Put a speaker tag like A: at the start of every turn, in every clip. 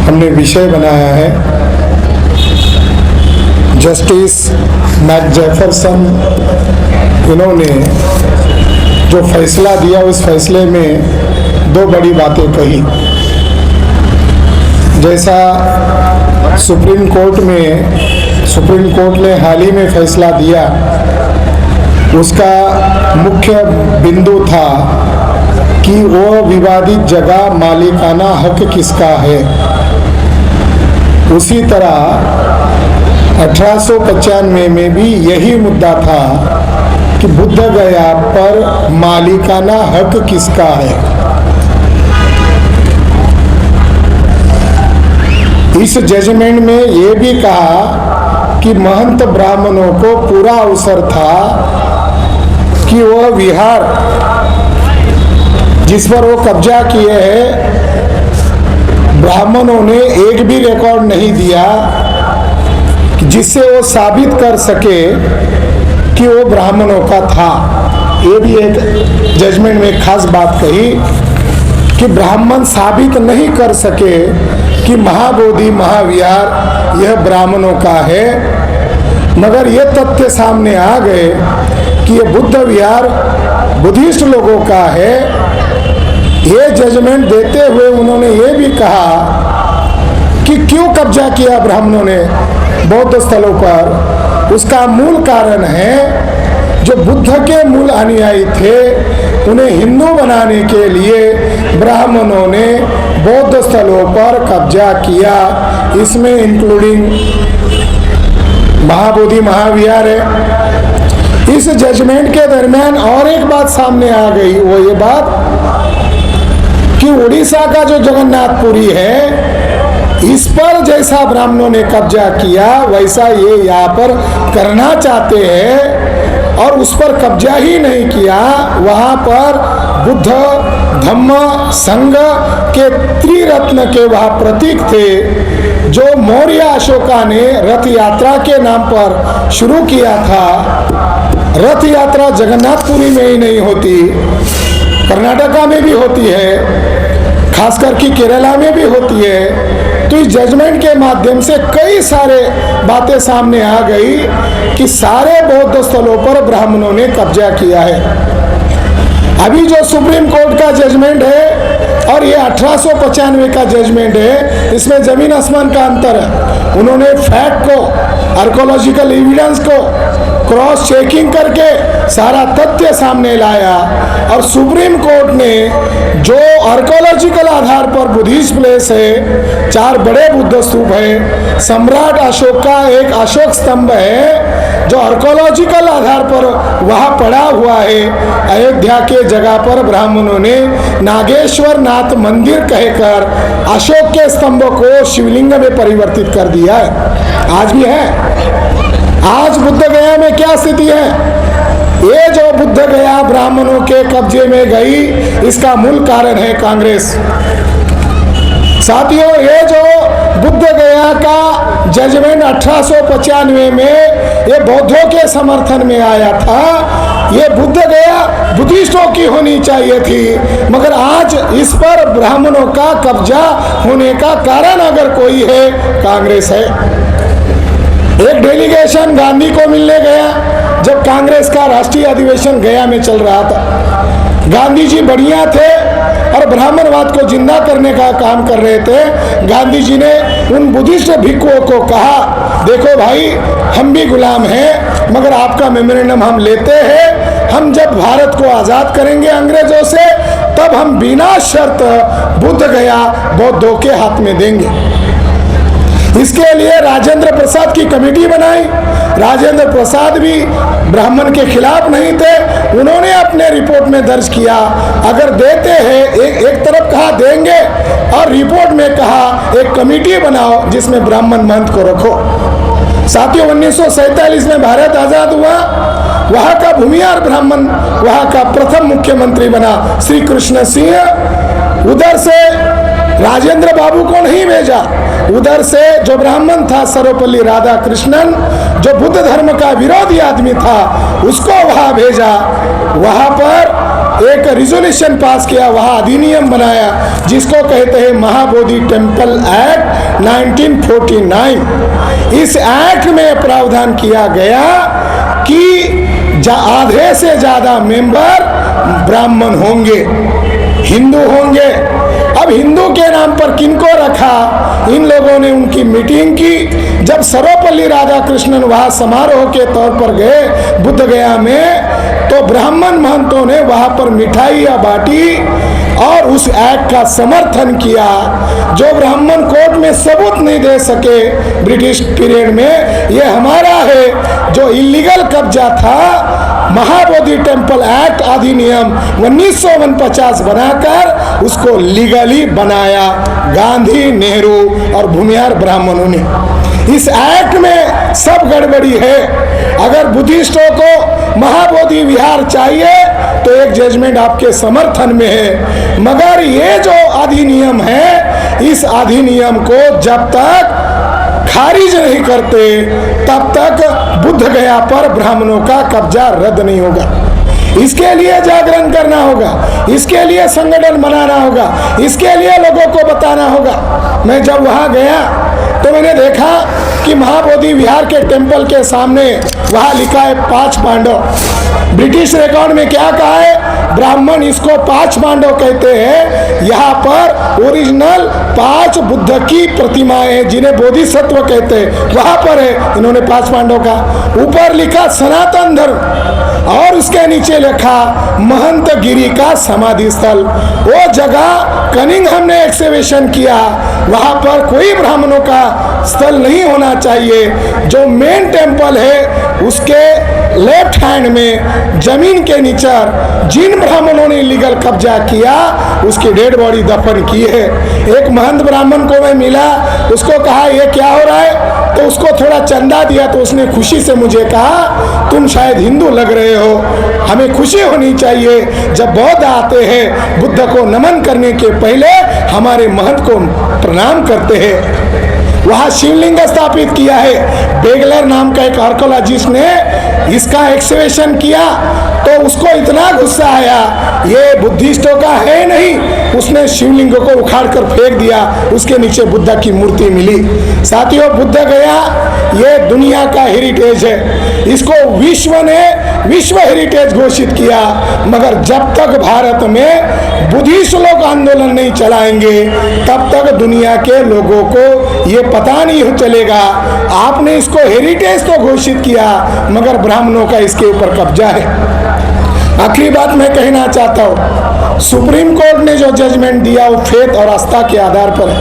A: हमने विषय बनाया है जस्टिस मैकजेफरसन। इन्होंने जो फैसला दिया उस फैसले में दो बड़ी बातें कही। जैसा सुप्रीम कोर्ट ने हाल ही में फैसला दिया, उसका मुख्य बिंदु था कि वो विवादित जगह मालिकाना हक किसका है। उसी तरह 1895 में भी यही मुद्दा था कि बुद्ध गया पर मालिकाना हक किसका है। इस जजमेंट में ये भी कहा कि महंत ब्राह्मणों को पूरा अवसर था कि वह विहार जिस पर वो कब्जा किए हैं, ब्राह्मणों ने एक भी रिकॉर्ड नहीं दिया जिससे वो साबित कर सके कि वो ब्राह्मणों का था। ये भी एक जजमेंट में खास बात कही कि ब्राह्मण साबित नहीं कर सके कि महाबोधि महाविहार यह ब्राह्मणों का है, मगर ये तथ्य सामने आ गए कि ये बुद्ध विहार बुद्धिस्ट लोगों का है। ये जजमेंट देते हुए उन्होंने ये भी कहा कि क्यों कब्जा किया ब्राह्मणों ने बौद्ध स्थलों पर। उसका मूल कारण है जो बुद्ध के मूल अनुयायी थे उन्हें हिंदू बनाने के लिए ब्राह्मणों ने बौद्ध स्थलों पर कब्जा किया। इसमें इंक्लूडिंग महाबोधि महाविहार है। इस जजमेंट के दरमियान और एक बात सामने आ गई, वो ये बात कि उड़ीसा का जो जगन्नाथपुरी है, इस पर जैसा ब्राह्मणों ने कब्जा किया वैसा ये यहाँ पर करना चाहते हैं और उस पर कब्जा ही नहीं किया। वहाँ पर बुद्ध धम्म संघ के त्रिरत्न के वह प्रतीक थे जो मौर्य अशोका ने रथ यात्रा के नाम पर शुरू किया था। रथ यात्रा जगन्नाथपुरी में ही नहीं होती, कर्नाटका में भी होती है, खासकर कि केरला में भी होती है। तो इस जजमेंट के माध्यम से कई सारे बातें सामने आ गई कि सारे बौद्ध स्थलों पर ब्राह्मणों ने कब्जा किया है। अभी जो सुप्रीम कोर्ट का जजमेंट है और ये 1895 का जजमेंट है, इसमें जमीन आसमान का अंतर है। उन्होंने फैक्ट को, आर्कोलॉजिकल एविडेंस को क्रॉस चेकिंग करके सारा तथ्य सामने लाया और सुप्रीम कोर्ट ने जो आर्कोलॉजिकल आधार पर बुद्धिस्ट प्लेस है, 4 बड़े बुद्ध स्तूप है, सम्राट अशोक का एक अशोक स्तंभ है जो आर्कोलॉजिकल आधार पर वहाँ पड़ा हुआ है। अयोध्या के जगह पर ब्राह्मणों ने नागेश्वर नाथ मंदिर कहकर अशोक के स्तंभ को शिवलिंग में परिवर्तित कर दिया है। आज भी है। आज बुद्ध गया में क्या स्थिति है? ये जो बुद्ध गया ब्राह्मणों के कब्जे में गई, इसका मूल कारण है कांग्रेस। साथियों, ये जो बुद्ध गया का जजमेंट 1895 में ये बौद्धों के समर्थन में आया था, ये बुद्ध गया बुद्धिस्टों की होनी चाहिए थी, मगर आज इस पर ब्राह्मणों का कब्जा होने का कारण अगर कोई है, कांग्रेस है। एक डेलीगेशन गांधी को मिलने गया जब कांग्रेस का राष्ट्रीय अधिवेशन गया में चल रहा था। गांधी जी बढ़िया थे और ब्राह्मणवाद को जिंदा करने का काम कर रहे थे। गांधी जी ने उन बुद्धिस्ट भिक्षुओं को कहा, देखो भाई, हम भी गुलाम हैं, मगर आपका मेमोरेंडम हम लेते हैं। हम जब भारत को आज़ाद करेंगे अंग्रेजों से, तब हम बिना शर्त बुद्ध गया बौद्धों के हाथ में देंगे। इसके लिए राजेंद्र प्रसाद की कमेटी बनाई। राजेंद्र प्रसाद भी ब्राह्मण के खिलाफ नहीं थे। उन्होंने अपने रिपोर्ट में दर्ज किया, अगर देते हैं, एक तरफ कहा देंगे और रिपोर्ट में कहा एक कमेटी बनाओ जिसमें ब्राह्मण महंत को रखो। साथियों, 1947 में भारत आजाद हुआ। वहाँ का भूमिहार ब्राह्मण वहाँ का प्रथम मुख्यमंत्री बना श्री कृष्ण सिंह। उधर से राजेंद्र बाबू को नहीं भेजा, उधर से जो ब्राह्मण था सर्वपल्ली राधाकृष्णन, जो बुद्ध धर्म का विरोधी आदमी था, उसको वहाँ भेजा। वहाँ पर एक रिजोल्यूशन पास किया, वहाँ अधिनियम बनाया जिसको कहते हैं महाबोधि टेम्पल एक्ट। 1949। इस एक्ट में प्रावधान किया गया कि आधे से ज्यादा मेंबर ब्राह्मण होंगे, हिंदू होंगे। अब हिंदू के नाम पर किनको रखा? इन लोगों ने उनकी मीटिंग की। जब सर्वपल्ली राधाकृष्णन वहां समारोह के तौर पर गए बुद्ध गया में, तो ब्राह्मण महंतों ने वहां पर मिठाइयां बांटी और उस एक्ट का समर्थन किया। जो ब्राह्मण कोर्ट में सबूत नहीं दे सके ब्रिटिश पीरियड में, ये हमारा है। जो इलीगल कब्जा था, महाबोधि टेम्पल एक्ट अधिनियम 1949 बनाकर उसको लीगली बनाया गांधी, नेहरू और भूमिहार ब्राह्मणों ने। इस एक्ट में सब गड़बड़ी है। अगर बुद्धिस्टों को महाबोधि विहार चाहिए तो एक जजमेंट आपके समर्थन में है, मगर ये जो अधिनियम है, इस अधिनियम को जब तक खारिज नहीं करते तब तक बुद्ध गया पर ब्राह्मणों का कब्जा रद्द नहीं होगा। इसके लिए जागरण करना होगा, इसके लिए संगठन बनाना होगा, इसके लिए लोगों को बताना होगा। मैं जब वहां गया तो मैंने देखा कि महाबोधि विहार के टेम्पल के सामने वहां लिखा है 5 पांडव। ब्रिटिश रिकॉर्ड में क्या कहा है? ब्राह्मण इसको 5 पांडव कहते हैं। यहाँ पर ओरिजिनल 5 बुद्ध की प्रतिमाएं जिन्हें बोधिसत्व कहते हैं वहां पर है। इन्होंने 5 पांडव का ऊपर लिखा सनातन धर्म और उसके नीचे लिखा महंत गिरी का समाधि स्थल। वो जगह कनिंघम ने एक्सकवेशन किया, वहां पर कोई ब्राह्मणों का स्थल नहीं होना चाहिए। जो मेन टेम्पल है उसके लेफ्ट हैंड में जमीन के नीचे जिन ब्राह्मणों ने लीगल कब्जा किया उसकी डेड बॉडी दफन की है। एक महंत ब्राह्मण को मैं मिला, उसको कहा ये क्या हो रहा है, तो उसको थोड़ा चंदा दिया तो उसने खुशी से मुझे कहा तुम शायद हिंदू लग रहे हो, हमें खुशी होनी चाहिए जब बौद्ध आते हैं बुद्ध को नमन करने के पहले हमारे महंत को प्रणाम करते हैं। वहां शिवलिंग स्थापित किया है। बेगलर नाम का एक आर्कोलॉजिस्ट ने इसका एक्सकवेशन किया तो उसको इतना गुस्सा आया, ये बुद्धिस्टों का है नहीं, उसने शिवलिंग को उखाड़ कर फेंक दिया। उसके नीचे बुद्ध की मूर्ति मिली। साथियों, बुद्ध गया ये दुनिया का हेरिटेज है, इसको विश्व ने विश्व हेरिटेज घोषित किया। मगर जब तक भारत में बुद्धिस्ट लोग आंदोलन नहीं चलाएंगे तब तक दुनिया के लोगों को ये पता नहीं चलेगा। आपने इसको हेरिटेज तो घोषित किया मगर ब्राह्मणों का इसके ऊपर कब्जा है। आखिरी बात मैं कहना चाहता हूँ, सुप्रीम कोर्ट ने जो जजमेंट दिया वो फेथ और आस्था के आधार पर है।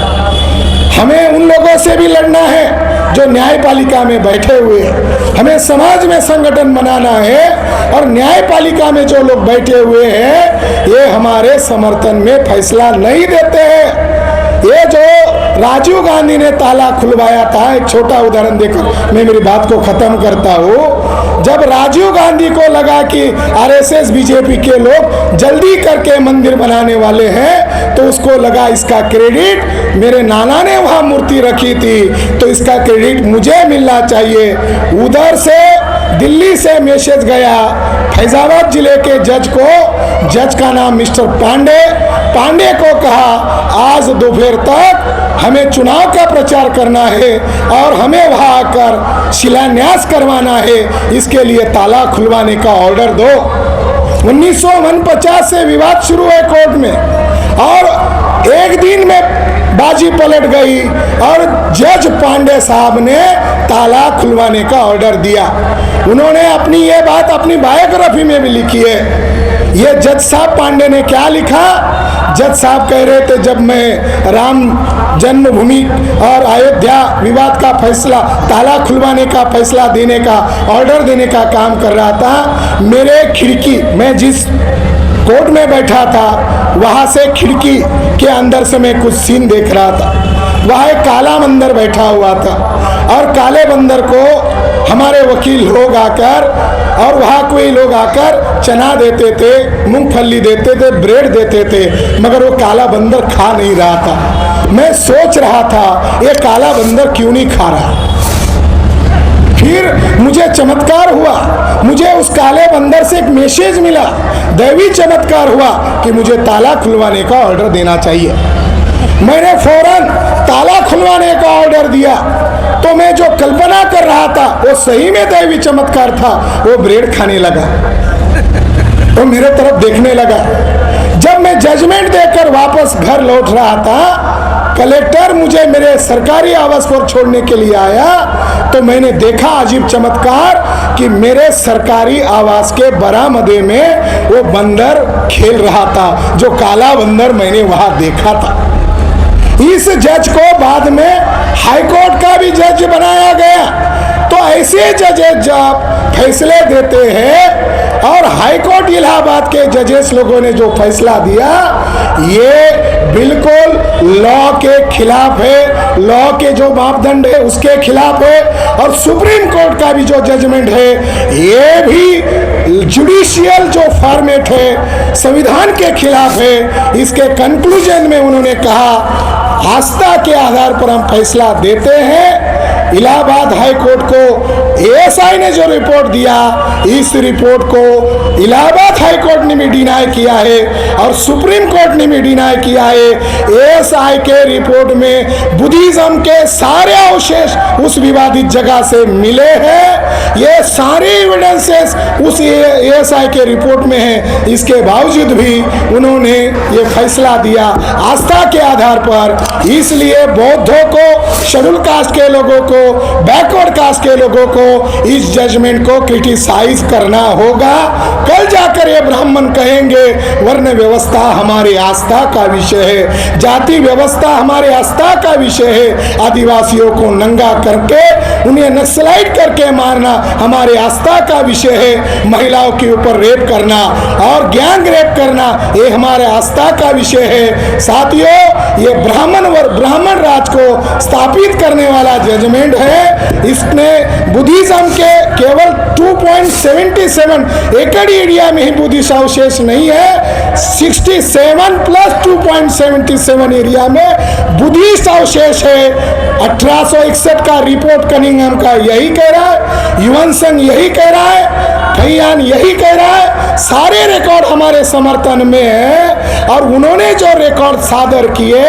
A: हमें उन लोगों से भी लड़ना है जो न्यायपालिका में बैठे हुए हैं। हमें समाज में संगठन बनाना है और न्यायपालिका में जो लोग बैठे हुए हैं ये हमारे समर्थन में फैसला नहीं देते हैं। ये जो राजीव गांधी ने ताला खुलवाया था, एक छोटा उदाहरण देकर मैं मेरी बात को खत्म करता हूँ। जब राजीव गांधी को लगा कि आरएसएस बीजेपी के लोग जल्दी करके मंदिर बनाने वाले हैं तो उसको लगा इसका क्रेडिट मेरे नाना ने वहां मूर्ति रखी थी तो इसका क्रेडिट मुझे मिलना चाहिए। उधर से दिल्ली से मैसेज गया फैजाबाद जिले के जज को, जज का नाम मिस्टर पांडे को कहा आज दोपहर तक हमें चुनाव का प्रचार करना है और हमें वहां आकर शिलान्यास करवाना है, इसके लिए ताला खुलवाने का ऑर्डर दो। 1949 से विवाद शुरू है कोर्ट में और एक दिन में बाजी पलट गई और जज पांडे साहब ने ताला खुलवाने का ऑर्डर दिया। उन्होंने अपनी ये बात अपनी बायोग्राफी में भी लिखी है। ये जज साहब पांडे ने क्या लिखा? जज साहब कह रहे थे जब मैं राम जन्मभूमि और अयोध्या विवाद का फैसला, ताला खुलवाने का फैसला देने का, ऑर्डर देने का काम कर रहा था, मेरे खिड़की, मैं जिस कोर्ट में बैठा था वहां से खिड़की के अंदर से मैं कुछ सीन देख रहा था। वहां एक काला बंदर बैठा हुआ था और काले बंदर को हमारे वकील लोग आकर और वहाँ कोई लोग आकर चना देते थे, मूंगफली देते थे, ब्रेड देते थे, मगर वो काला बंदर खा नहीं रहा था। मैं सोच रहा था ये काला बंदर क्यों नहीं खा रहा। फिर मुझे चमत्कार हुआ, मुझे उस काले बंदर से एक मैसेज मिला, दैवी चमत्कार हुआ कि मुझे ताला खुलवाने का ऑर्डर देना चाहिए। मैंने फौरन ताला खुलवाने का ऑर्डर दिया, तो मैं जो कल्पना कर रहा था वो सही में दैवी चमत्कार था। वो ब्रेड खाने लगा, वो मेरे तरफ देखने लगा। जब मैं जजमेंट देकर वापस घर लौट रहा था, कलेक्टर मुझे मेरे सरकारी आवास पर छोड़ने के लिए आया, तो मैंने देखा अजीब चमत्कार कि मेरे सरकारी आवास के बरामदे में वो बंदर खेल रहा था, जो काला बंदर मैंने वहां देखा था। इस जज को बाद में हाईकोर्ट का भी जज बनाया गया। तो ऐसे जजेस जब फैसले देते हैं, और हाईकोर्ट इलाहाबाद के जजेस लोगों ने जो फैसला दिया, ये बिल्कुल लॉ के खिलाफ है, लॉ के जो मापदंड है उसके खिलाफ है। और सुप्रीम कोर्ट का भी जो जजमेंट है, ये भी जुडिशियल जो फॉर्मेट है संविधान के खिलाफ है। इसके कंक्लूजन में उन्होंने कहा, आस्था के आधार पर हम फैसला देते हैं। इलाहाबाद हाई कोर्ट को एएसआई ने जो रिपोर्ट दिया, इस रिपोर्ट को इलाहाबाद हाई कोर्ट ने भी डिनाई किया है और सुप्रीम कोर्ट ने भी डिनाई किया है। एएसआई के रिपोर्ट में बुद्धिज्म के सारे अवशेष उस विवादित जगह से मिले हैं। ये सारे एविडेंसेस उस एएसआई के रिपोर्ट में है। इसके बावजूद भी उन्होंने ये फैसला दिया आस्था के आधार पर। इसलिए बौद्धों को, शेड्यूल कास्ट के लोगों को, बैकवर्ड कास्ट के लोगों को इस जजमेंट को क्रिटिसाइज करना होगा। कल जाकर ये ब्राह्मण कहेंगे वर्ण व्यवस्था हमारे आस्था का विषय है, जाति व्यवस्था हमारे आस्था का विषय है, आदिवासियों को नंगा करके उन्हें नक्सलाइट करके मारना हमारे आस्था का विषय है, महिलाओं के ऊपर रेप करना और गैंग रेप करना ये हमारे आस्था का विषय है। साथियों, ये ब्राह्मण राज को स्थापित करने वाला जजमेंट है। इसने बुद्धिज्म के केवल 2.77 एकड़ एरिया में ही बुद्धिस्ट अवशेष नहीं है, 67 प्लस 2.77 एरिया में बुद्धिस्ट अवशेष है। 1861 का रिपोर्ट कनिंघम का यही कह रहा है, युवन संघ यही कह रहा है, कईयान यही कह रहा है। सारे रिकॉर्ड हमारे समर्थन में है। और उन्होंने जो रिकॉर्ड सादर किए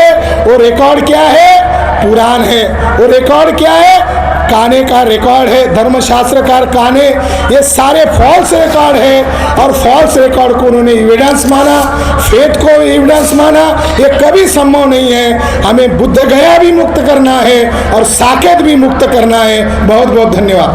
A: वो रिकॉर्ड क्या है? पुराण है। वो रिकॉर्ड क्या है? काने का रिकॉर्ड है, धर्मशास्त्रकार काने। ये सारे फॉल्स रिकॉर्ड है और फॉल्स रिकॉर्ड को उन्होंने एविडेंस माना, फेथ को एविडेंस माना। ये कभी संभव नहीं है। हमें बुद्ध गया भी मुक्त करना है और साकेत भी मुक्त करना है। बहुत बहुत धन्यवाद।